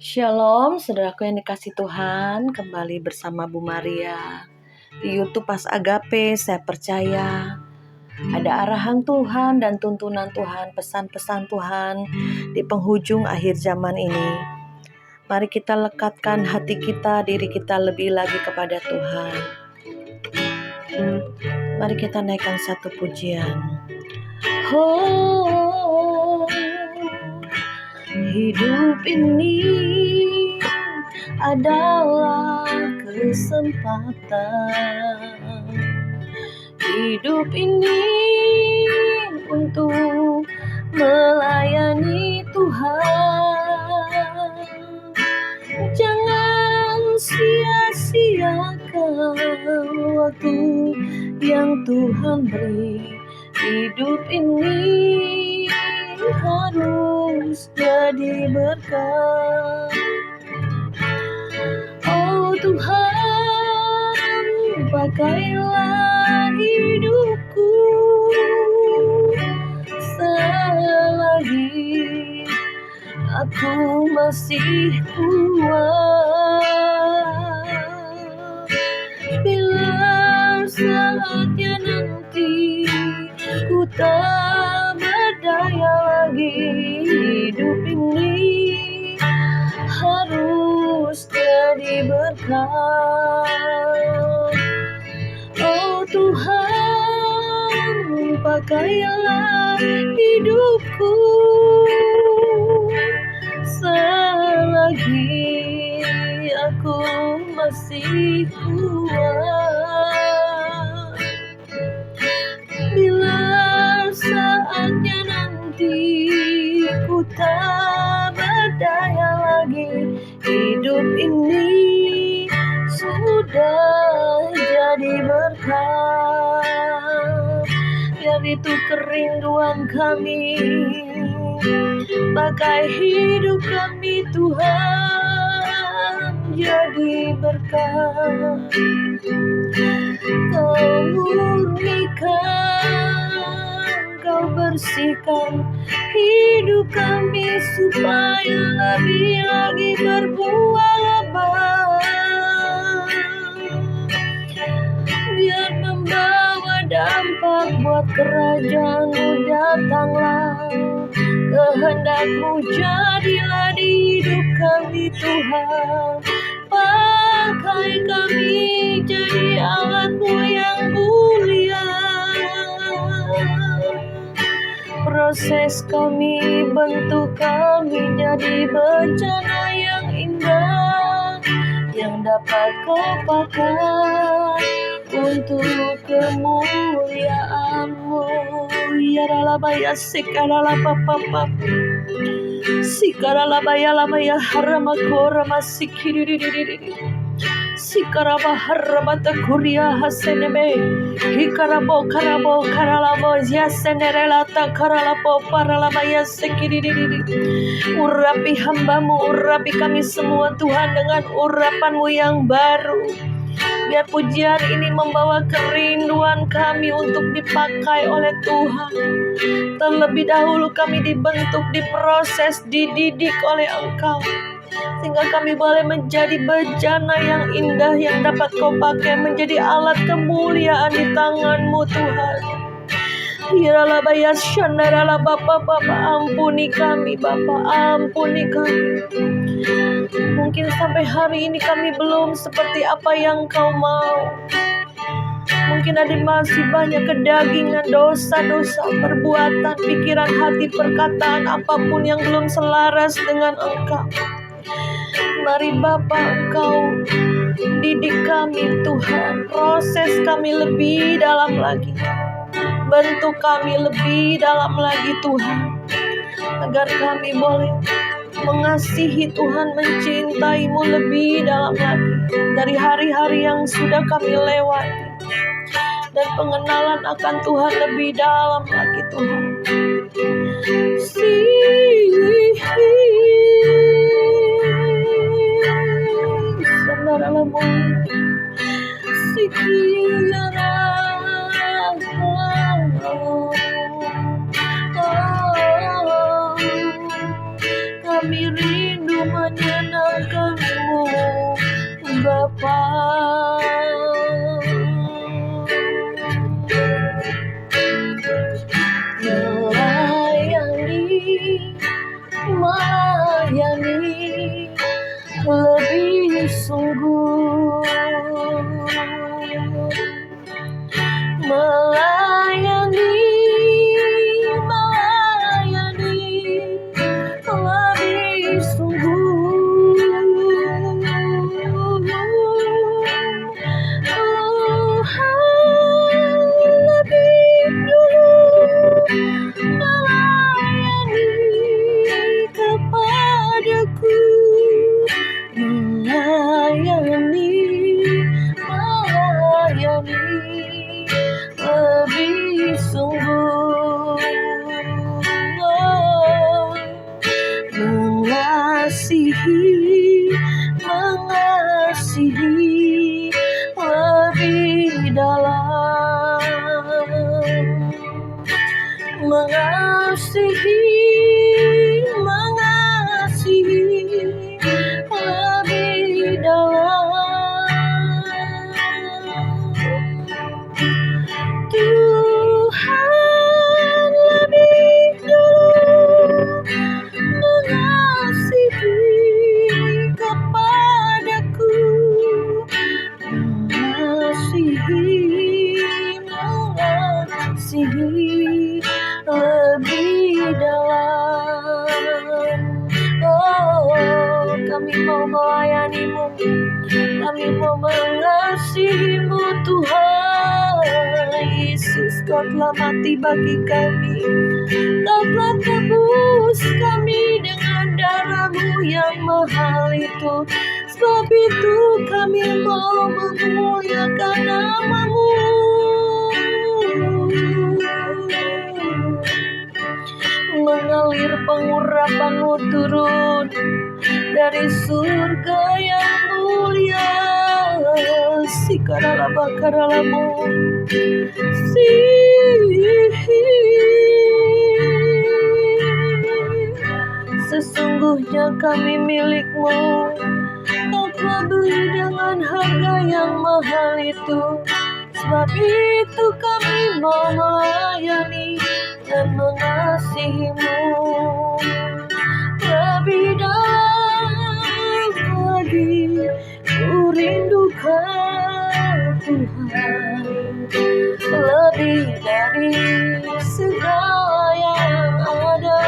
Shalom, saudaraku yang dikasih Tuhan, kembali bersama Bu Maria di YouTube Pas Agape. Saya percaya ada arahan Tuhan dan tuntunan Tuhan, pesan-pesan Tuhan di penghujung akhir zaman ini. Mari kita lekatkan hati kita, diri kita lebih lagi kepada Tuhan. Mari kita naikkan satu pujian. Oh, hidup ini adalah kesempatan. Hidup ini untuk melayani Tuhan. Jangan sia-siakan waktu yang Tuhan beri. Hidup ini harus jadi berkat. Oh Tuhan, pakailah hidupku selagi aku masih kuat. Bila saatnya nanti ku tak berdaya lagi, hidup ini harus jadi berkat. Oh Tuhan, pakailah hidupku selagi aku masih kuat. Bila saatnya nanti ku tak berdaya lagi, hidup ini sudah jadi berkat. Biar itu kerinduan kami, pakai hidup kami Tuhan jadi berkat. Kau murnikan, Kau bersihkan hidup kami supaya lebih lagi berbuah lebat. Biar membawa dampak buat kerajaan-Mu, datanglah kehendak-Mu, jadilah di hidup kami Tuhan. Pakai kami jadi alat-Mu yang mulia. Proses kami, bentuk kami jadi bencana yang indah, yang dapat Kau pakai untuk kemuliaan-Mu. Ya ralabaya sekarala papa sikarala baya haramakora masikiri sikaraba haramata kuria hasenebe hikarabo karabo karalabo yasenerelata karalapo paralabaya sekiri. Urapi hamba-Mu, urapi kami semua Tuhan dengan urapan-Mu yang baru. Biar pujian ini membawa kerinduan kami untuk dipakai oleh Tuhan. Terlebih dahulu kami dibentuk, diproses, dididik oleh Engkau, sehingga kami boleh menjadi bejana yang indah yang dapat Kau pakai menjadi alat kemuliaan di tangan-Mu Tuhan. Hiralabaya syandarala Bapa, ampuni kami Bapa, ampuni kami. Mungkin sampai hari ini kami belum seperti apa yang Kau mau. Mungkin ada masih banyak kedagingan, dosa-dosa, perbuatan, pikiran, hati, perkataan, apapun yang belum selaras dengan Engkau. Mari Bapa, Engkau didik kami Tuhan, proses kami lebih dalam lagi, bentuk kami lebih dalam lagi Tuhan, agar kami boleh mengasihi Tuhan, mencintai-Mu lebih dalam lagi dari hari-hari yang sudah kami lewati, dan pengenalan akan Tuhan lebih dalam lagi Tuhan. Sandaralamu sikiyara kami rindu menyenangkan Bapa. Melayani lebih sungguh, melayani lebih sungguh. Tuhan lebih dulu melayani kepadaku, melayani lebih sungguh. Oh, mengasihi lebih dalam, mengasihi lebih dalam. Tuhan lebih dulu mengasihi kepadaku, mengasihi lebih dalam. Oh, kami mau melayani-Mu, kami mau mengasihi-Mu Tuhan Yesus. Kau telah mati bagi kami, Kau telah tebus kami dengan darah-Mu yang mahal itu. Sebab itu kami mau memuliakan nama-Mu. Mengalir pengurapan-Mu turun dari surga yang mulia. Sikaralabakaralamu, sesungguhnya kami milik-Mu, Kau telah beli dengan harga yang mahal itu. Sebab itu kami mau melayani dan mengasihi-Mu lebih dalam lagi. Ku rindukan Tuhan lebih dari segala yang ada,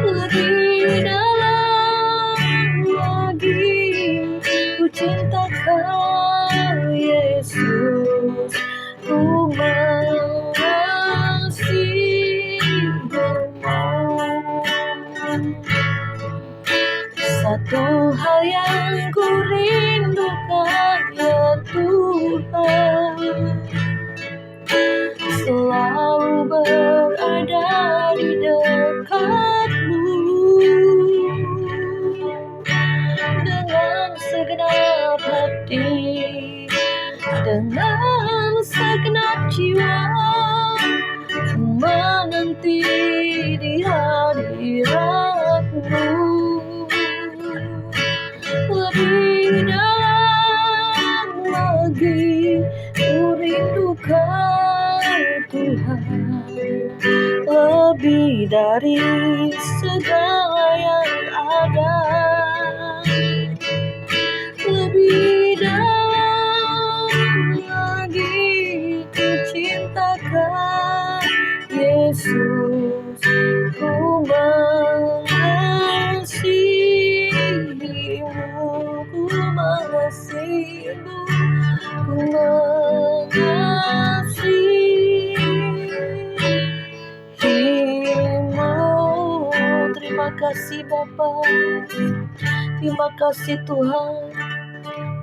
lebih dalam lagi. Ku cintakan Yesus, ku mengasihi-Mu. Satu hal yang ku rindukan ya Tuhan, selalu berada di dekat-Mu dengan segenap hati, dengan segenap jiwa, menanti di hadirat-Mu. Lebih dalam lagi ku rindukan Tuhan, lebih dari segala yang ada, lebih dalam lagi ku cintakan Yesus, ku mengasihi-Mu, ku mengasihi-Mu, ku mengasihi-Mu. Terima kasih Bapa, terima kasih Tuhan,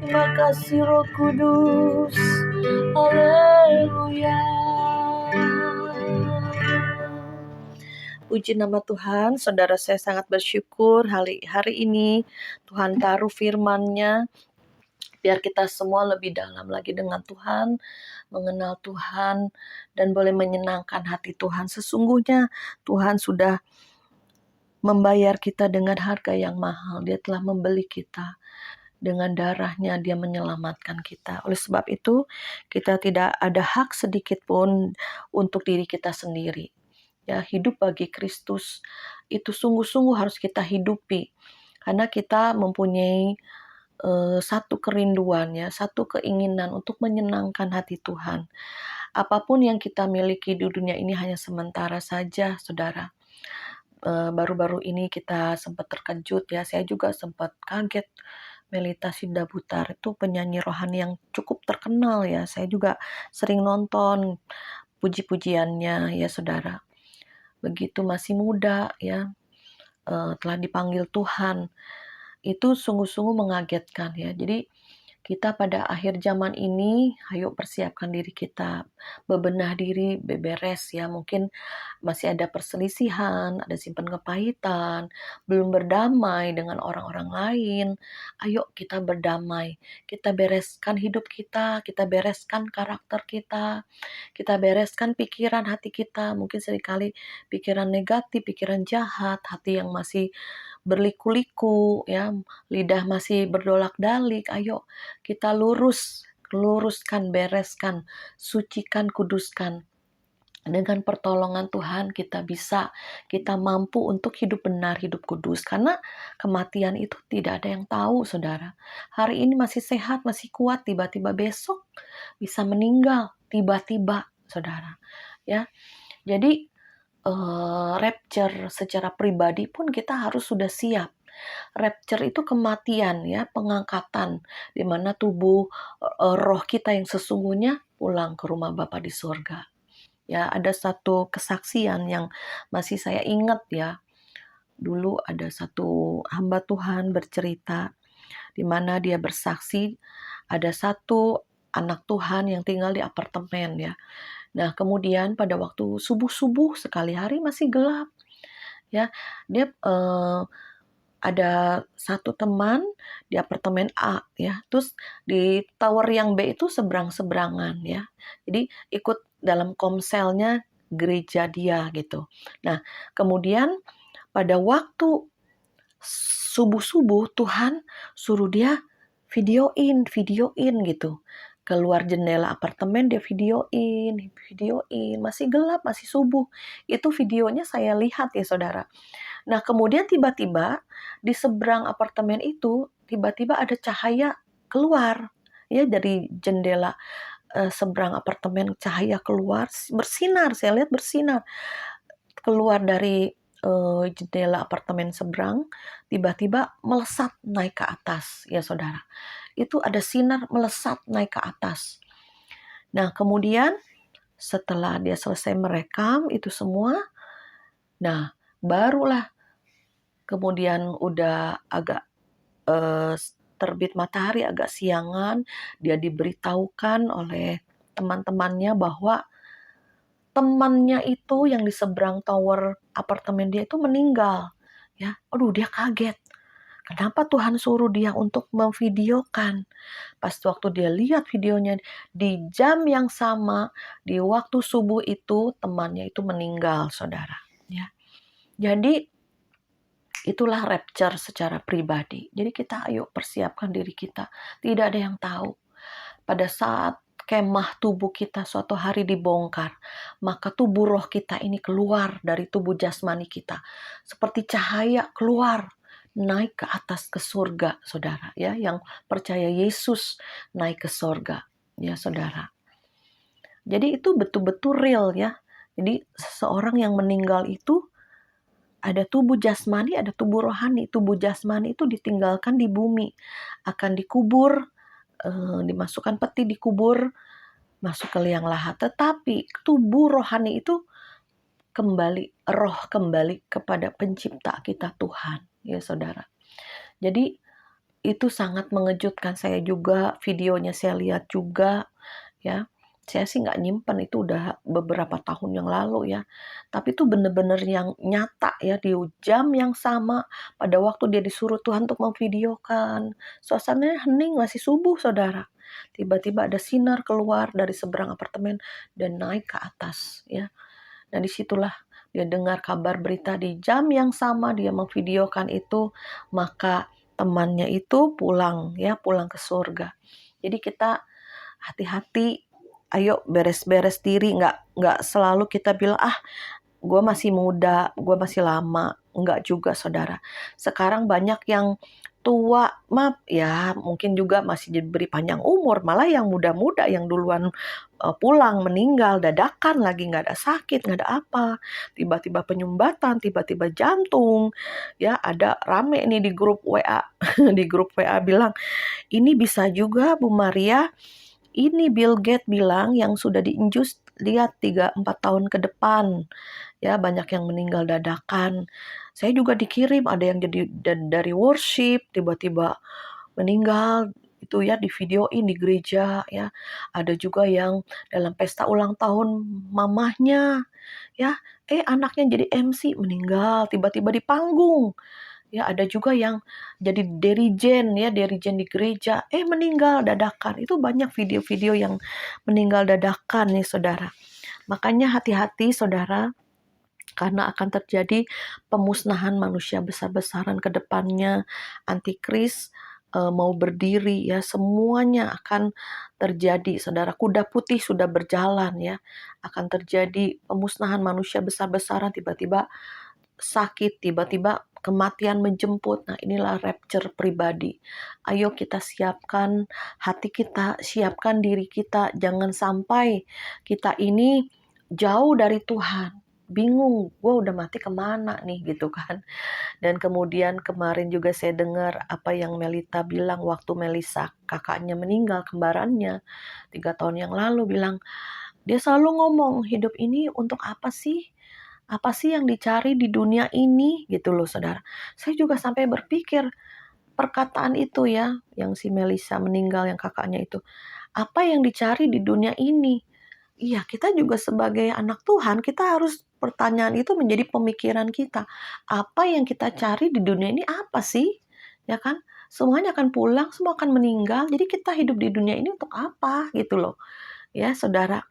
terima kasih Roh Kudus. Haleluya. Puji nama Tuhan. Saudara, saya sangat bersyukur hari ini Tuhan taruh firman-Nya biar kita semua lebih dalam lagi dengan Tuhan, mengenal Tuhan, dan boleh menyenangkan hati Tuhan. Sesungguhnya Tuhan sudah membayar kita dengan harga yang mahal. Dia telah membeli kita Dengan darahnya dia menyelamatkan kita. Oleh sebab itu, kita tidak ada hak sedikit pun untuk diri kita sendiri. Ya, hidup bagi Kristus itu sungguh-sungguh harus kita hidupi. Karena kita mempunyai satu kerinduan ya, satu keinginan untuk menyenangkan hati Tuhan. Apapun yang kita miliki di dunia ini hanya sementara saja, saudara. Baru-baru ini kita sempat terkejut ya, saya juga sempat kaget. Melita Sindabutar itu penyanyi rohani yang cukup terkenal ya. Saya juga sering nonton puji-pujiannya ya saudara. Begitu masih muda ya, telah dipanggil Tuhan. Itu sungguh-sungguh mengagetkan ya. Jadi kita pada akhir zaman ini, ayo persiapkan diri kita, bebenah diri, beberes ya. Mungkin masih ada perselisihan, ada simpan kepahitan, belum berdamai dengan orang-orang lain. Ayo kita berdamai, kita bereskan hidup kita bereskan karakter kita bereskan pikiran hati kita. Mungkin seringkali pikiran negatif, pikiran jahat, hati yang masih berliku-liku ya, lidah masih berdolak-dalik. Ayo kita luruskan, bereskan, sucikan, kuduskan. Dengan pertolongan Tuhan kita mampu untuk hidup benar, hidup kudus. Karena kematian itu tidak ada yang tahu, saudara. Hari ini masih sehat, masih kuat, tiba-tiba besok bisa meninggal, tiba-tiba, saudara. Ya, jadi rapture secara pribadi pun kita harus sudah siap. Rapture itu kematian ya, pengangkatan di mana tubuh roh kita yang sesungguhnya pulang ke rumah Bapa di surga. Ya, ada satu kesaksian yang masih saya ingat ya. Dulu ada satu hamba Tuhan bercerita di mana dia bersaksi ada satu anak Tuhan yang tinggal di apartemen ya. Nah, kemudian pada waktu subuh-subuh sekali hari masih gelap ya. Dia ada satu teman di apartemen A ya. Terus di tower yang B itu seberang-seberangan ya. Jadi ikut dalam komselnya gereja dia gitu. Nah, kemudian pada waktu subuh-subuh Tuhan suruh dia videoin gitu. Keluar jendela apartemen dia videoin, masih gelap, masih subuh. Itu videonya saya lihat ya saudara. Nah, kemudian tiba-tiba di seberang apartemen itu tiba-tiba ada cahaya keluar ya dari jendela seberang apartemen, cahaya keluar bersinar, saya lihat bersinar keluar dari jendela apartemen seberang, tiba-tiba melesat naik ke atas ya saudara. Itu ada sinar melesat naik ke atas. Nah, kemudian setelah dia selesai merekam itu semua, nah barulah kemudian udah agak terbit matahari, agak siangan, dia diberitahukan oleh teman-temannya bahwa temannya itu yang di seberang tower apartemen dia itu meninggal. Ya, aduh dia kaget. Kenapa Tuhan suruh dia untuk memvideokan? Pas waktu dia lihat videonya di jam yang sama, di waktu subuh itu temannya itu meninggal, saudara. Ya, jadi itulah rapture secara pribadi. Jadi kita ayo persiapkan diri kita. Tidak ada yang tahu. Pada saat kemah tubuh kita suatu hari dibongkar, maka tubuh roh kita ini keluar dari tubuh jasmani kita. Seperti cahaya keluar, naik ke atas ke surga, saudara. Ya, yang percaya Yesus naik ke surga, ya saudara. Jadi itu betul-betul real ya. Jadi seseorang yang meninggal itu ada tubuh jasmani, ada tubuh rohani. Tubuh jasmani itu ditinggalkan di bumi, akan dikubur, dimasukkan peti, dikubur, masuk ke liang lahat. Tetapi tubuh rohani itu kembali kepada pencipta kita Tuhan, ya saudara. Jadi itu sangat mengejutkan saya juga, videonya saya lihat juga, ya. Saya sih nggak nyimpen, itu udah beberapa tahun yang lalu ya. Tapi itu benar-benar yang nyata ya, di jam yang sama pada waktu dia disuruh Tuhan untuk memvideokan. Suasananya hening, masih subuh saudara. Tiba-tiba ada sinar keluar dari seberang apartemen dan naik ke atas ya. Dan disitulah dia dengar kabar berita di jam yang sama dia memvideokan itu, maka temannya itu pulang ke surga. Jadi kita hati-hati, ayo beres-beres diri, nggak selalu kita bilang gue masih muda, gue masih lama. Enggak juga, saudara. Sekarang banyak yang tua, ya mungkin juga masih diberi panjang umur. Malah yang muda-muda yang duluan pulang, meninggal, dadakan lagi, nggak ada sakit, nggak ada apa. Tiba-tiba penyumbatan, tiba-tiba jantung. Ya, ada rame nih di grup WA. Di grup WA bilang, ini bisa juga Bu Maria, ini Bill Gates bilang yang sudah diinjus, lihat 3-4 tahun ke depan. Ya, banyak yang meninggal dadakan. Saya juga dikirim, ada yang jadi dari worship tiba-tiba meninggal itu ya, di videoin di gereja ya. Ada juga yang dalam pesta ulang tahun mamahnya ya, anaknya jadi MC meninggal tiba-tiba di panggung. Ya, ada juga yang jadi dirijen di gereja, meninggal dadakan. Itu banyak video-video yang meninggal dadakan nih, saudara. Makanya hati-hati, saudara, karena akan terjadi pemusnahan manusia besar-besaran ke depannya. Antikris mau berdiri ya, semuanya akan terjadi, saudara. Kuda putih sudah berjalan ya, akan terjadi pemusnahan manusia besar-besaran, tiba-tiba sakit, tiba-tiba kematian menjemput. Nah, inilah rapture pribadi. Ayo kita siapkan hati kita, siapkan diri kita. Jangan sampai kita ini jauh dari Tuhan. Bingung, gue udah mati kemana nih gitu kan. Dan kemudian kemarin juga saya dengar apa yang Melita bilang waktu Melisa kakaknya meninggal, kembarannya 3 tahun yang lalu, bilang dia selalu ngomong, hidup ini untuk apa sih? Apa sih yang dicari di dunia ini gitu loh, saudara. Saya juga sampai berpikir perkataan itu ya, yang si Melisa meninggal, yang kakaknya itu. Apa yang dicari di dunia ini? Iya, kita juga sebagai anak Tuhan, kita harus pertanyaan itu menjadi pemikiran kita. Apa yang kita cari di dunia ini apa sih? Ya kan? Semuanya akan pulang, semua akan meninggal. Jadi kita hidup di dunia ini untuk apa gitu loh. Ya, saudara.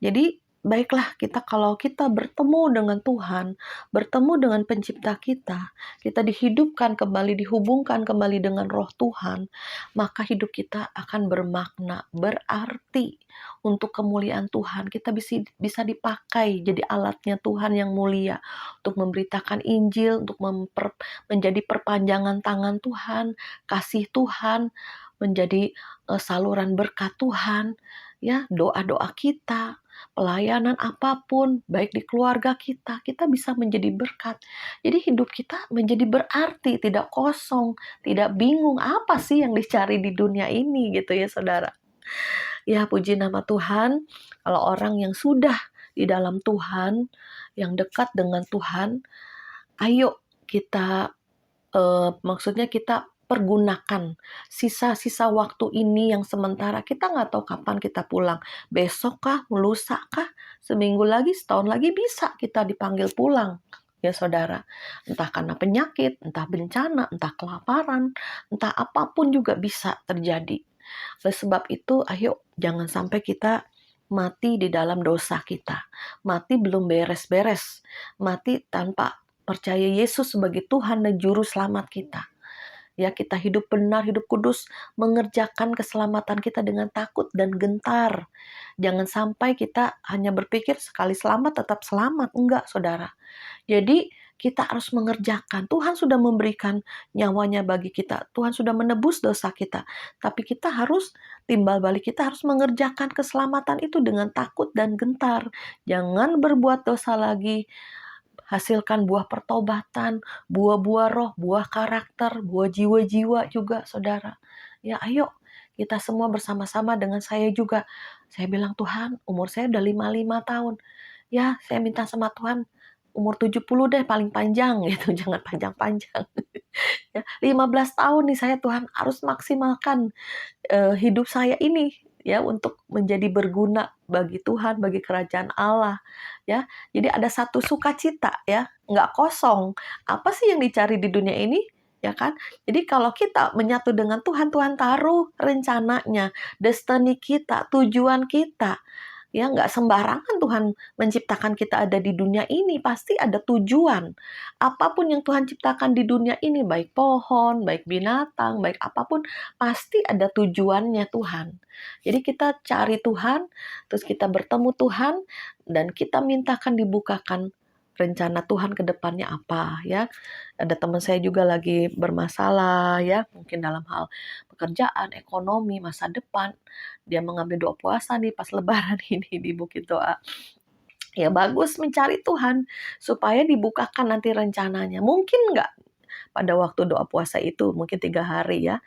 Jadi baiklah, kalau kita bertemu dengan Tuhan, bertemu dengan pencipta kita dihidupkan kembali, dihubungkan kembali dengan roh Tuhan, maka hidup kita akan bermakna, berarti untuk kemuliaan Tuhan. Kita bisa dipakai jadi alatnya Tuhan yang mulia untuk memberitakan Injil, untuk menjadi perpanjangan tangan Tuhan, kasih Tuhan, menjadi saluran berkat Tuhan, ya, doa-doa kita, pelayanan apapun, baik di keluarga kita bisa menjadi berkat. Jadi hidup kita menjadi berarti, tidak kosong, tidak bingung apa sih yang dicari di dunia ini gitu ya, saudara. Ya, puji nama Tuhan, kalau orang yang sudah di dalam Tuhan, yang dekat dengan Tuhan, ayo kita maksudnya kita pergunakan sisa-sisa waktu ini yang sementara. Kita nggak tahu kapan kita pulang. Besok kah? Lusa kah? Seminggu lagi? Setahun lagi bisa kita dipanggil pulang. Ya, saudara. Entah karena penyakit, entah bencana, entah kelaparan, entah apapun juga bisa terjadi. Oleh sebab itu, ayo jangan sampai kita mati di dalam dosa kita. Mati belum beres-beres. Mati tanpa percaya Yesus sebagai Tuhan dan Juru Selamat kita. Ya, kita hidup benar, hidup kudus, mengerjakan keselamatan kita dengan takut dan gentar. Jangan sampai kita hanya berpikir sekali selamat tetap selamat. Enggak, saudara. Jadi kita harus mengerjakan. Tuhan sudah memberikan nyawanya bagi kita. Tuhan sudah menebus dosa kita. Tapi kita harus, timbal balik kita harus mengerjakan keselamatan itu dengan takut dan gentar. Jangan berbuat dosa lagi. Hasilkan buah pertobatan, buah-buah roh, buah karakter, buah jiwa-jiwa juga, saudara. Ya, ayo kita semua bersama-sama dengan saya juga. Saya bilang, Tuhan, umur saya udah 55 tahun. Ya, saya minta sama Tuhan, umur 70 deh paling panjang gitu, jangan panjang-panjang. Ya, 15 tahun nih saya, Tuhan, harus maksimalkan hidup saya ini ya untuk menjadi berguna bagi Tuhan, bagi kerajaan Allah ya. Jadi ada satu sukacita ya, nggak kosong. Apa sih yang dicari di dunia ini? Ya kan? Jadi kalau kita menyatu dengan Tuhan, Tuhan taruh rencananya, destiny kita, tujuan kita. Ya, nggak sembarangan Tuhan menciptakan kita ada di dunia ini, pasti ada tujuan. Apapun yang Tuhan ciptakan di dunia ini, baik pohon, baik binatang, baik apapun, pasti ada tujuannya Tuhan. Jadi kita cari Tuhan, terus kita bertemu Tuhan, dan kita mintakan dibukakan rencana Tuhan ke depannya apa ya. Ada teman saya juga lagi bermasalah ya, mungkin dalam hal pekerjaan, ekonomi, masa depan. Dia mengambil doa puasa nih pas lebaran ini di Bukit Doa. Ya bagus mencari Tuhan supaya dibukakan nanti rencananya. Mungkin nggak pada waktu doa puasa itu, mungkin 3 hari ya,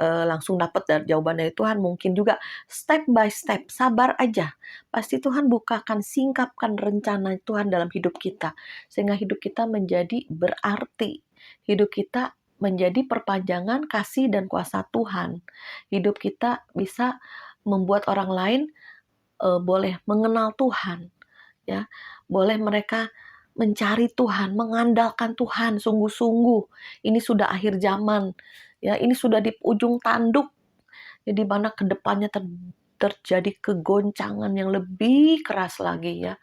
langsung dapat jawaban dari Tuhan. Mungkin juga step by step, sabar aja. Pasti Tuhan bukakan, singkapkan rencana Tuhan dalam hidup kita. Sehingga hidup kita menjadi berarti. Hidup kita menjadi perpanjangan kasih dan kuasa Tuhan. Hidup kita bisa membuat orang lain boleh mengenal Tuhan. Ya, boleh mereka mencari Tuhan, mengandalkan Tuhan sungguh-sungguh. Ini sudah akhir zaman. Ya, ini sudah di ujung tanduk. Jadi mana kedepannya terjadi kegoncangan yang lebih keras lagi ya.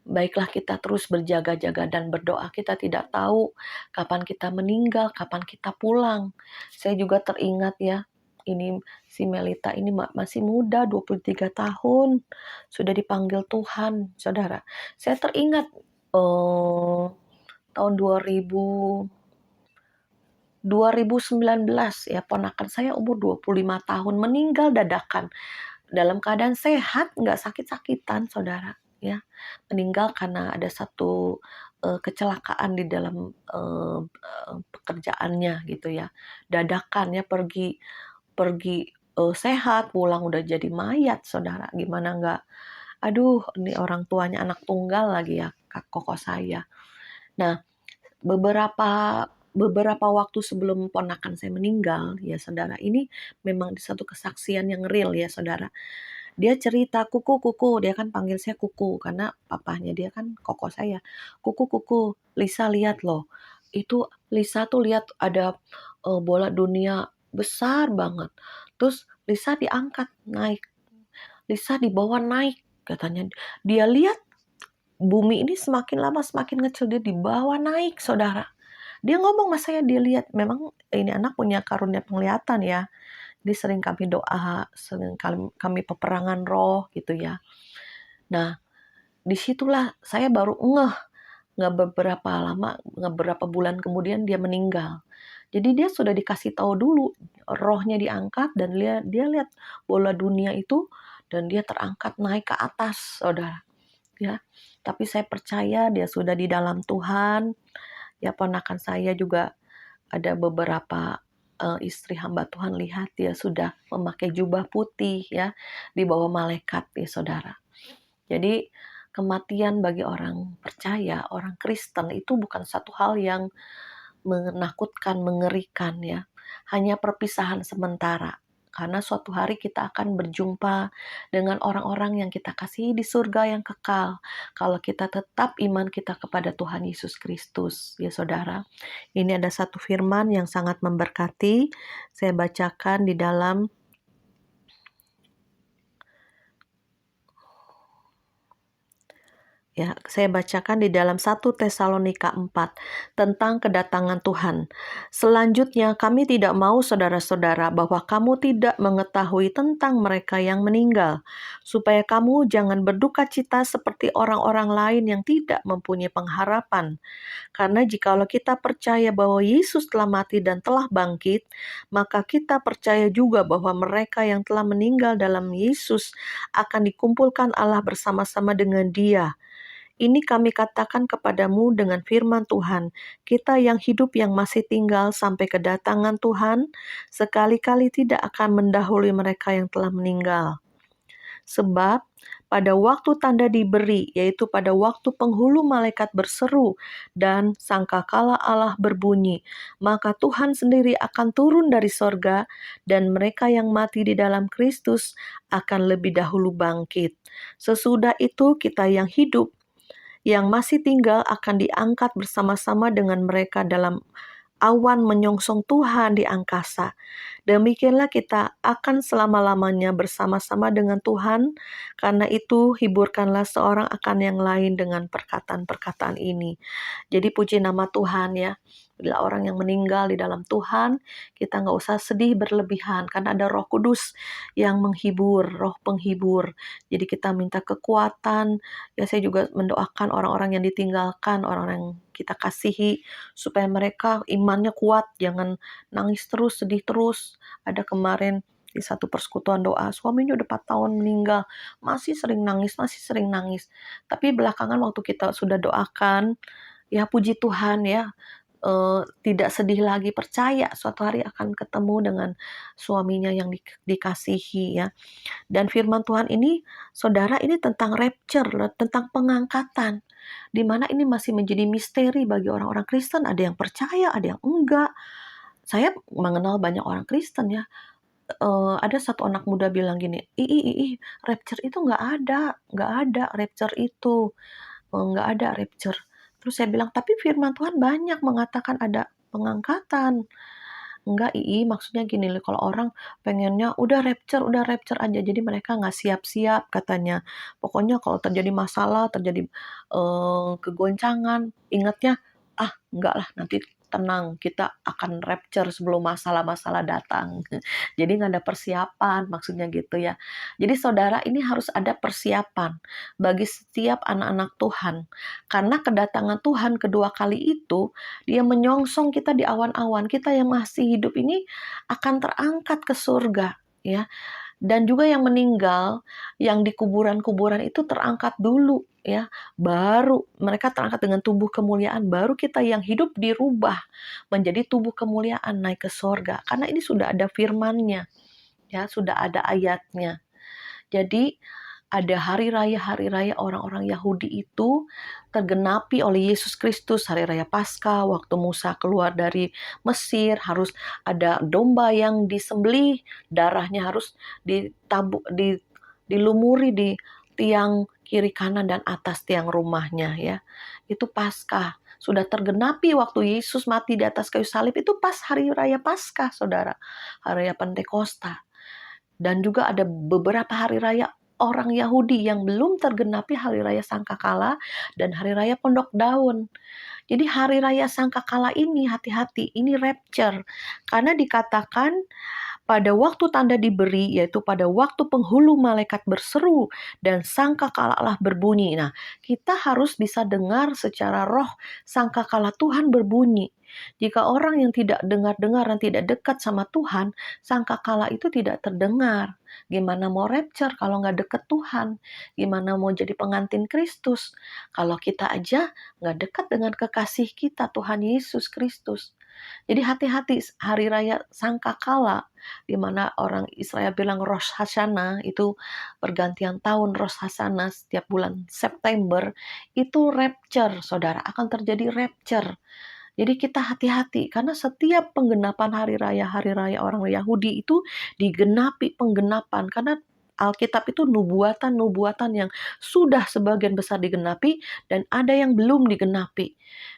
Baiklah kita terus berjaga-jaga dan berdoa. Kita tidak tahu kapan kita meninggal, kapan kita pulang. Saya juga teringat ya, ini si Melita ini masih muda, 23 tahun. Sudah dipanggil Tuhan, saudara. Saya teringat tahun 2019 ya, ponakan saya umur 25 tahun meninggal dadakan dalam keadaan sehat, nggak sakit-sakitan, saudara ya. Meninggal karena ada satu kecelakaan di dalam pekerjaannya gitu ya. Dadakan ya, pergi sehat, pulang udah jadi mayat, saudara. Gimana nggak? Aduh, ini orang tuanya anak tunggal lagi ya, koko saya. Nah, beberapa waktu sebelum ponakan saya meninggal, ya saudara, ini memang satu kesaksian yang real ya saudara. Dia cerita, kuku, dia kan panggil saya kuku, karena papahnya dia kan koko saya. Kuku, Lisa lihat loh. Itu Lisa tuh lihat ada bola dunia besar banget. Terus Lisa diangkat naik. Lisa dibawa naik, katanya. Dia lihat bumi ini semakin lama semakin kecil, dia dibawa naik, saudara. Dia ngomong sama saya, dia lihat, memang ini anak punya karunia penglihatan ya. Jadi sering kami doa, sering kami peperangan roh gitu ya. Nah, disitulah saya baru nggak beberapa bulan kemudian dia meninggal. Jadi dia sudah dikasih tahu dulu, rohnya diangkat dan dia lihat bola dunia itu dan dia terangkat naik ke atas, saudara. Ya, tapi saya percaya dia sudah di dalam Tuhan. Ya, ponakan saya juga ada beberapa istri hamba Tuhan, lihat dia sudah memakai jubah putih ya, di bawah malaikat ya saudara. Jadi kematian bagi orang percaya, orang Kristen itu bukan satu hal yang menakutkan, mengerikan ya. Hanya perpisahan sementara. Karena suatu hari kita akan berjumpa dengan orang-orang yang kita kasihi di surga yang kekal. Kalau kita tetap iman kita kepada Tuhan Yesus Kristus. Ya saudara, ini ada satu firman yang sangat memberkati. Saya bacakan di dalam Ya, saya bacakan di dalam 1 Tesalonika 4 tentang kedatangan Tuhan. Selanjutnya, kami tidak mau saudara-saudara bahwa kamu tidak mengetahui tentang mereka yang meninggal, supaya kamu jangan berduka cita seperti orang-orang lain yang tidak mempunyai pengharapan. Karena jikalau kita percaya bahwa Yesus telah mati dan telah bangkit, maka kita percaya juga bahwa mereka yang telah meninggal dalam Yesus akan dikumpulkan Allah bersama-sama dengan Dia. Ini kami katakan kepadamu dengan firman Tuhan, kita yang hidup yang masih tinggal sampai kedatangan Tuhan, sekali-kali tidak akan mendahului mereka yang telah meninggal. Sebab pada waktu tanda diberi, yaitu pada waktu penghulu malaikat berseru dan sangkakala Allah berbunyi, maka Tuhan sendiri akan turun dari sorga dan mereka yang mati di dalam Kristus akan lebih dahulu bangkit. Sesudah itu kita yang hidup yang masih tinggal akan diangkat bersama-sama dengan mereka dalam awan menyongsong Tuhan di angkasa. Demikianlah kita akan selama-lamanya bersama-sama dengan Tuhan. Karena itu hiburkanlah seorang akan yang lain dengan perkataan-perkataan ini. Jadi puji nama Tuhan ya. Bila orang yang meninggal di dalam Tuhan, kita nggak usah sedih berlebihan. Karena ada Roh Kudus yang menghibur, Roh penghibur. Jadi kita minta kekuatan. Ya saya juga mendoakan orang-orang yang ditinggalkan, orang-orang yang kita kasihi, supaya mereka imannya kuat, jangan nangis terus, sedih terus. Ada kemarin di satu persekutuan doa, suaminya udah 4 tahun meninggal, masih sering nangis. Tapi belakangan waktu kita sudah doakan, ya puji Tuhan ya, tidak sedih lagi, percaya suatu hari akan ketemu dengan suaminya yang dikasihi ya. Dan firman Tuhan ini, saudara, ini tentang rapture, tentang pengangkatan. Di mana ini masih menjadi misteri bagi orang-orang Kristen, ada yang percaya, ada yang enggak. Saya mengenal banyak orang Kristen ya. Ada satu anak muda bilang gini, rapture itu nggak ada rapture itu, nggak ada rapture. Terus saya bilang, tapi firman Tuhan banyak mengatakan ada pengangkatan. Enggak, maksudnya gini loh, kalau orang pengennya udah rapture aja, jadi mereka nggak siap-siap katanya. Pokoknya kalau terjadi masalah, terjadi kegoncangan, ingatnya, enggak lah, nanti tenang, kita akan rapture sebelum masalah-masalah datang. Jadi nggak ada persiapan, maksudnya gitu ya. Jadi saudara, ini harus ada persiapan bagi setiap anak-anak Tuhan. Karena kedatangan Tuhan kedua kali itu, dia menyongsong kita di awan-awan. Kita yang masih hidup ini akan terangkat ke surga, ya. Dan juga yang meninggal, yang di kuburan-kuburan itu terangkat dulu, ya. Baru mereka terangkat dengan tubuh kemuliaan, baru kita yang hidup dirubah menjadi tubuh kemuliaan naik ke surga. Karena ini sudah ada firman-Nya, ya, sudah ada ayatnya. Jadi ada hari raya orang-orang Yahudi itu tergenapi oleh Yesus Kristus, hari raya Paskah, waktu Musa keluar dari Mesir, harus ada domba yang disembelih, darahnya harus dilumuri di tiang kiri kanan dan atas tiang rumahnya ya. Itu Paskah. Sudah tergenapi waktu Yesus mati di atas kayu salib, itu pas hari raya Paskah, saudara. Hari raya Pentakosta. Dan juga ada beberapa hari raya orang Yahudi yang belum tergenapi, hari raya Sangkakala dan hari raya Pondok Daun. Jadi hari raya Sangkakala ini hati-hati, ini rapture. Karena dikatakan pada waktu tanda diberi, yaitu pada waktu penghulu malaikat berseru dan sangkakala Allah berbunyi. Nah, kita harus bisa dengar secara roh sangkakala Tuhan berbunyi. Jika orang yang tidak dengar-dengar dan tidak dekat sama Tuhan, sangkakala itu tidak terdengar. Gimana mau rapture kalau nggak dekat Tuhan? Gimana mau jadi pengantin Kristus kalau kita aja nggak dekat dengan kekasih kita, Tuhan Yesus Kristus? Jadi hati-hati hari raya Sangkakala, di mana orang Israel bilang Rosh Hashanah, itu pergantian tahun Rosh Hashanah setiap bulan September, itu rapture, saudara, akan terjadi rapture. Jadi kita hati-hati, karena setiap penggenapan hari raya orang Yahudi itu digenapi penggenapan, karena Alkitab itu nubuatan yang sudah sebagian besar digenapi dan ada yang belum digenapi.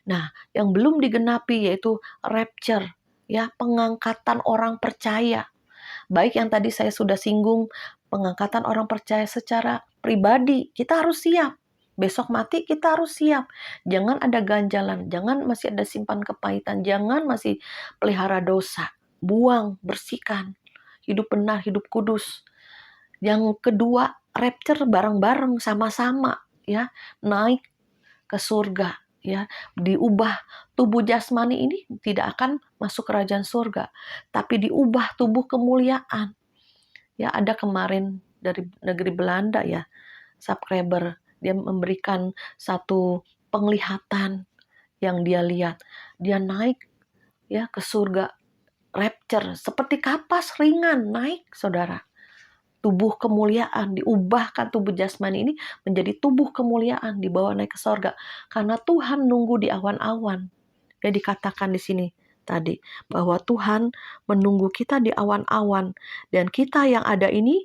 Nah, yang belum digenapi yaitu rapture, ya, pengangkatan orang percaya. Baik yang tadi saya sudah singgung, pengangkatan orang percaya secara pribadi, kita harus siap. Besok mati kita harus siap. Jangan ada ganjalan, jangan masih ada simpan kepahitan, jangan masih pelihara dosa. Buang, bersihkan. Hidup benar, hidup kudus. Yang kedua, rapture bareng-bareng sama-sama ya, naik ke surga ya, diubah tubuh jasmani ini tidak akan masuk kerajaan surga, tapi diubah tubuh kemuliaan. Ya, ada kemarin dari negeri Belanda ya, subscriber, dia memberikan satu penglihatan yang dia lihat. Dia naik ya ke surga, rapture, seperti kapas ringan naik, saudara. Tubuh kemuliaan, diubahkan tubuh jasmani ini menjadi tubuh kemuliaan, dibawa naik ke surga. Karena Tuhan nunggu di awan-awan. Ya, dikatakan di sini tadi bahwa Tuhan menunggu kita di awan-awan, dan kita yang ada ini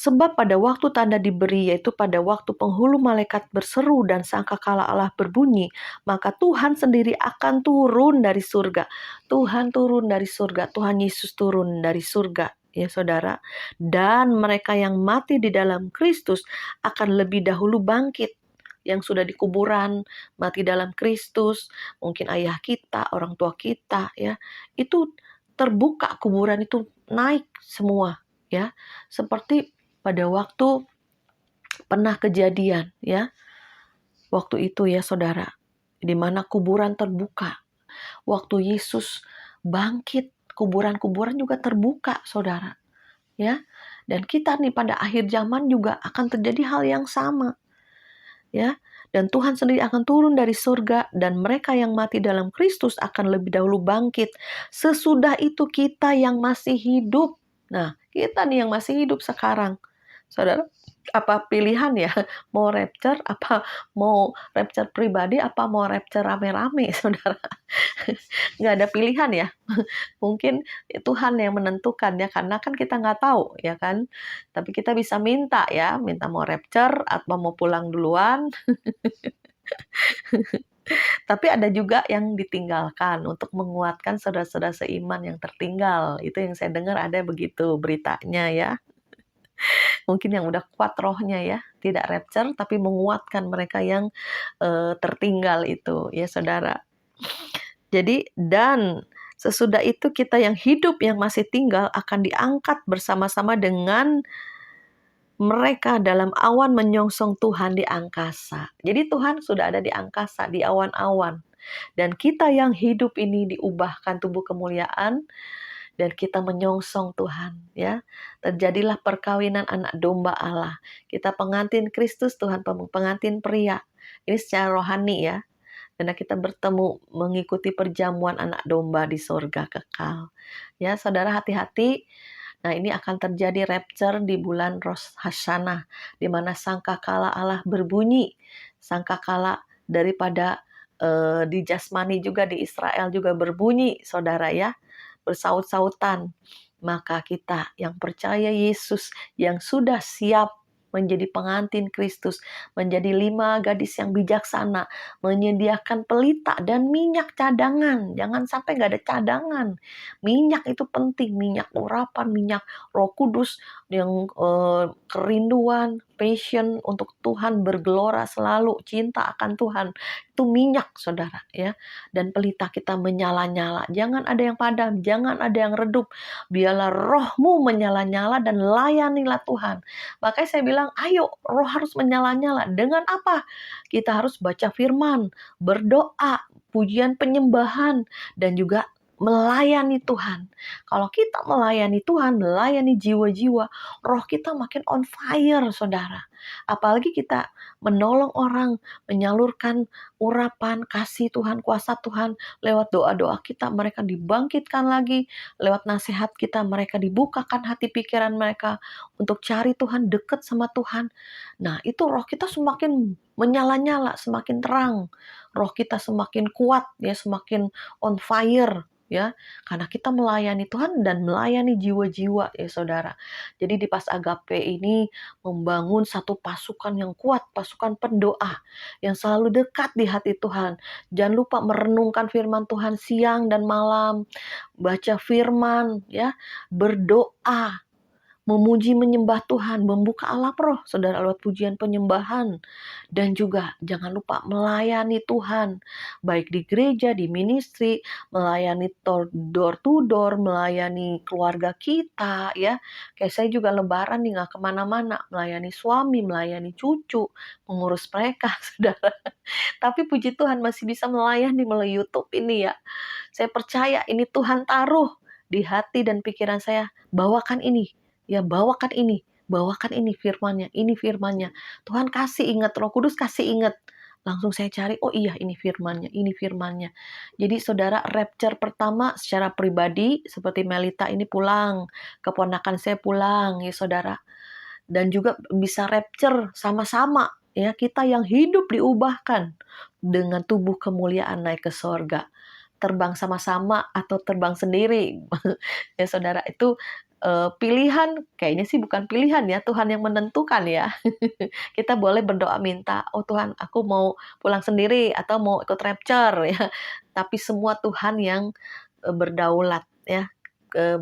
Sebab pada waktu tanda diberi, yaitu pada waktu penghulu malaikat berseru dan sangkakala Allah berbunyi, maka Tuhan sendiri akan turun dari surga. Tuhan turun dari surga, Tuhan Yesus turun dari surga, ya saudara. Dan mereka yang mati di dalam Kristus akan lebih dahulu bangkit. Yang sudah di kuburan, mati dalam Kristus, mungkin ayah kita, orang tua kita, ya, itu terbuka kuburan itu naik semua, ya, seperti pada waktu pernah kejadian, ya, waktu itu ya saudara, di mana kuburan terbuka, waktu Yesus bangkit, kuburan-kuburan juga terbuka, saudara, ya, dan kita nih pada akhir zaman juga akan terjadi hal yang sama, ya. Dan Tuhan sendiri akan turun dari surga dan mereka yang mati dalam Kristus akan lebih dahulu bangkit. Sesudah itu kita yang masih hidup. Nah, kita nih yang masih hidup sekarang. Saudara, apa pilihan ya? Mau rapture, apa mau rapture pribadi, apa mau rapture rame-rame, saudara? Nggak ada pilihan ya. Mungkin Tuhan yang menentukan ya, karena kan kita nggak tahu ya kan. Tapi kita bisa minta ya, minta mau rapture atau mau pulang duluan. Tapi ada juga yang ditinggalkan untuk menguatkan saudara-saudara seiman yang tertinggal. Itu yang saya dengar ada begitu beritanya ya. Mungkin yang udah kuat rohnya ya, tidak rapture tapi menguatkan mereka yang tertinggal itu ya saudara. Jadi dan sesudah itu kita yang hidup yang masih tinggal akan diangkat bersama-sama dengan mereka dalam awan menyongsong Tuhan di angkasa. Jadi Tuhan sudah ada di angkasa, di awan-awan. Dan kita yang hidup ini diubahkan tubuh kemuliaan dan kita menyongsong Tuhan, ya. Terjadilah perkawinan anak domba Allah. Kita pengantin Kristus, Tuhan pengantin pria. Ini secara rohani ya. Karena kita bertemu mengikuti perjamuan anak domba di surga kekal. Ya, saudara hati-hati. Nah, ini akan terjadi rapture di bulan Rosh Hashanah, di mana sangkakala Allah berbunyi. Sangkakala daripada di jasmani juga di Israel juga berbunyi, saudara ya, bersaut-sautan. Maka kita yang percaya Yesus, yang sudah siap menjadi pengantin Kristus, menjadi 5 gadis yang bijaksana, menyediakan pelita dan minyak cadangan. Jangan sampai nggak ada cadangan. Minyak itu penting, minyak urapan, minyak Roh Kudus yang kerinduan, passion untuk Tuhan, bergelora selalu, cinta akan Tuhan. Itu minyak, saudara, ya. Dan pelita kita menyala-nyala. Jangan ada yang padam, jangan ada yang redup. Biarlah rohmu menyala-nyala dan layanilah Tuhan. Makanya saya bilang, ayo roh harus menyala-nyala. Dengan apa? Kita harus baca firman, berdoa, pujian penyembahan, dan juga melayani Tuhan. Kalau kita melayani Tuhan, melayani jiwa-jiwa, roh kita makin on fire, saudara. Apalagi kita menolong orang, menyalurkan urapan, kasih Tuhan, kuasa Tuhan, lewat doa-doa kita, mereka dibangkitkan lagi, lewat nasihat kita, mereka dibukakan hati pikiran mereka, untuk cari Tuhan, dekat sama Tuhan. Nah, itu roh kita semakin menyala-nyala, semakin terang. Roh kita semakin kuat, ya, semakin on fire, ya. Karena kita melayani Tuhan dan melayani jiwa-jiwa, ya saudara. Jadi di Pas Agape ini membangun satu pasukan yang kuat, pasukan pendoa yang selalu dekat di hati Tuhan. Jangan lupa merenungkan firman Tuhan siang dan malam, baca firman, ya, berdoa, memuji menyembah Tuhan, membuka alam roh, saudara, lewat pujian penyembahan. Dan juga jangan lupa melayani Tuhan, baik di gereja, di ministry, melayani door to door, melayani keluarga kita, ya. Kayak saya juga lebaran nih gak kemana-mana, melayani suami, melayani cucu, mengurus mereka, saudara. Tapi puji Tuhan masih bisa melayani melalui YouTube ini ya. Saya percaya ini Tuhan taruh di hati dan pikiran saya, bawakan ini. Ya, bawakan ini firman-Nya, ini firman-Nya. Tuhan kasih ingat, Roh Kudus kasih ingat. Langsung saya cari, oh iya ini firman-Nya, ini firman-Nya. Jadi saudara, rapture pertama secara pribadi, seperti Melita ini pulang, keponakan saya pulang, ya saudara. Dan juga bisa rapture sama-sama, ya, kita yang hidup diubahkan dengan tubuh kemuliaan naik ke sorga. terbang sama-sama atau terbang sendiri. Ya saudara, itu pilihan, kayaknya sih bukan pilihan ya, Tuhan yang menentukan ya. Kita boleh berdoa minta, oh Tuhan aku mau pulang sendiri atau mau ikut rapture ya. Tapi semua Tuhan yang berdaulat ya.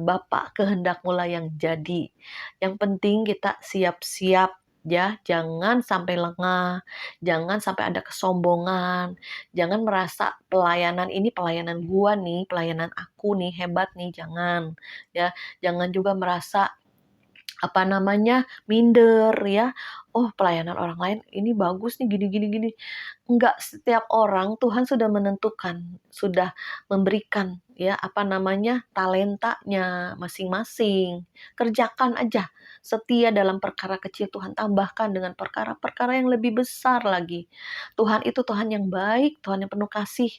Bapa kehendak-Mu lah yang jadi. Yang penting kita siap-siap ya, jangan sampai lengah, jangan sampai ada kesombongan, jangan merasa pelayanan ini pelayanan gua nih, pelayanan aku nih hebat nih, jangan ya. Jangan juga merasa minder ya. Oh, pelayanan orang lain ini bagus nih gini. Enggak, setiap orang Tuhan sudah menentukan, sudah memberikan ya talentanya masing-masing. Kerjakan aja. Setia dalam perkara kecil, Tuhan tambahkan dengan perkara-perkara yang lebih besar lagi. Tuhan itu Tuhan yang baik, Tuhan yang penuh kasih,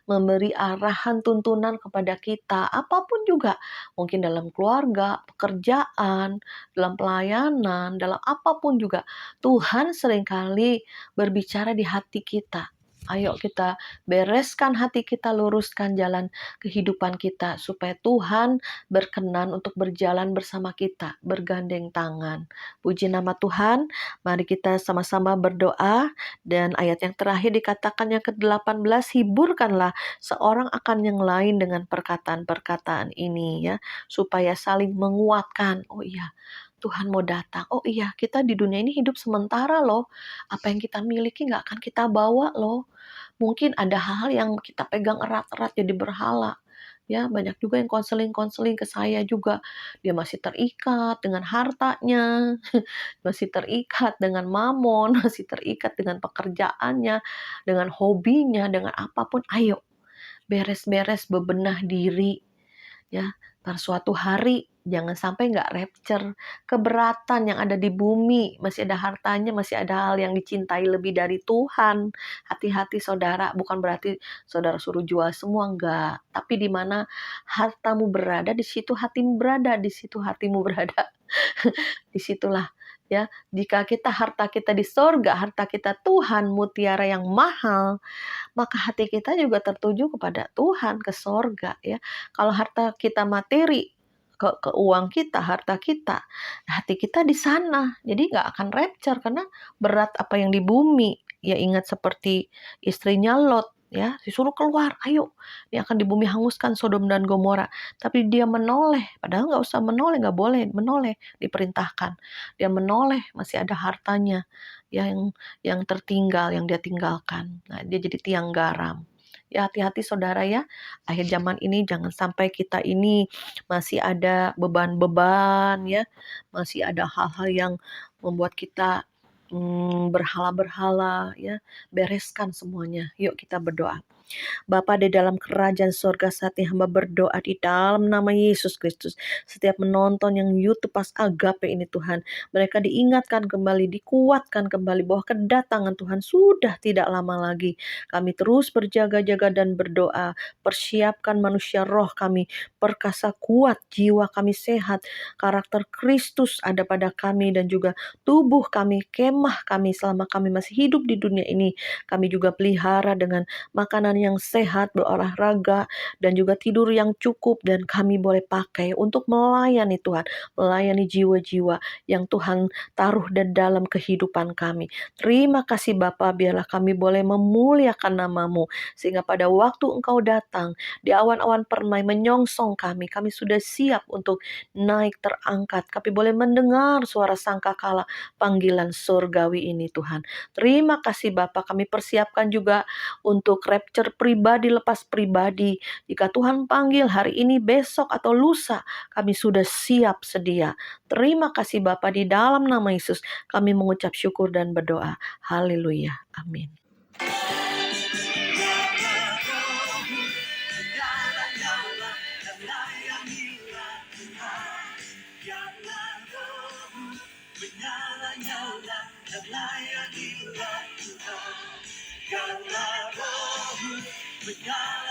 memberi arahan tuntunan kepada kita, apapun juga, mungkin dalam keluarga, pekerjaan, dalam pelayanan, dalam apapun juga. Tuhan seringkali berbicara di hati kita. Ayo kita bereskan hati kita, luruskan jalan kehidupan kita, supaya Tuhan berkenan untuk berjalan bersama kita, bergandeng tangan. Puji nama Tuhan, mari kita sama-sama berdoa. Dan ayat yang terakhir dikatakan yang ke-18, hiburkanlah seorang akan yang lain dengan perkataan-perkataan ini ya, supaya saling menguatkan. Oh iya, Tuhan mau datang. Oh iya, kita di dunia ini hidup sementara loh. Apa yang kita miliki nggak akan kita bawa loh. Mungkin ada hal-hal yang kita pegang erat-erat jadi berhala. Ya, banyak juga yang konseling-konseling ke saya juga. Dia masih terikat dengan hartanya, masih terikat dengan mamon, masih terikat dengan pekerjaannya, dengan hobinya, dengan apapun. Ayo, beres-beres bebenah diri. Ya, pada suatu hari jangan sampai nggak rapture, keberatan yang ada di bumi, masih ada hartanya, masih ada hal yang dicintai lebih dari Tuhan. Hati-hati saudara, bukan berarti saudara suruh jual semua, enggak. Tapi di mana hartamu berada, di situ hatimu berada, di situ hatimu berada. Disitulah ya, jika harta kita di sorga, harta kita Tuhan, mutiara yang mahal, maka hati kita juga tertuju kepada Tuhan, ke sorga ya. Kalau harta kita materi, ke uang kita, harta kita, hati kita di sana. Jadi nggak akan rapture karena berat apa yang di bumi. Ya ingat seperti istrinya Lot ya, disuruh keluar, ayo, dia akan di bumi hanguskan Sodom dan Gomora. Tapi dia menoleh, padahal nggak usah menoleh, nggak boleh menoleh, diperintahkan. Dia menoleh, masih ada hartanya yang tertinggal, yang dia tinggalkan. Nah, dia jadi tiang garam. Ya, hati-hati saudara ya. Akhir zaman ini jangan sampai kita ini masih ada beban-beban ya. Masih ada hal-hal yang membuat kita berhala-berhala ya. Bereskan semuanya. Yuk kita berdoa. Bapa di dalam kerajaan surga, saat ini hamba berdoa di dalam nama Yesus Kristus. Setiap menonton yang YouTube pas agape ini Tuhan, mereka diingatkan kembali, dikuatkan kembali bahwa kedatangan Tuhan sudah tidak lama lagi. Kami terus berjaga-jaga dan berdoa, persiapkan manusia roh kami, perkasa kuat, jiwa kami sehat, karakter Kristus ada pada kami dan juga tubuh kami, kemah kami selama kami masih hidup di dunia ini. Kami juga pelihara dengan makanan yang sehat, berolahraga, dan juga tidur yang cukup, dan kami boleh pakai untuk melayani Tuhan, melayani jiwa-jiwa yang Tuhan taruh di dalam kehidupan kami. Terima kasih Bapa, biarlah kami boleh memuliakan nama-Mu, sehingga pada waktu Engkau datang, di awan-awan permai menyongsong kami sudah siap untuk naik terangkat. Kami boleh mendengar suara sangkakala panggilan surgawi ini Tuhan. Terima kasih Bapa, kami persiapkan juga untuk rapture pribadi, lepas pribadi. Jika Tuhan panggil hari ini, besok, atau lusa, kami sudah siap sedia. Terima kasih Bapa, di dalam nama Yesus kami mengucap syukur dan berdoa. Haleluya. Amin. Karena rohmu menyala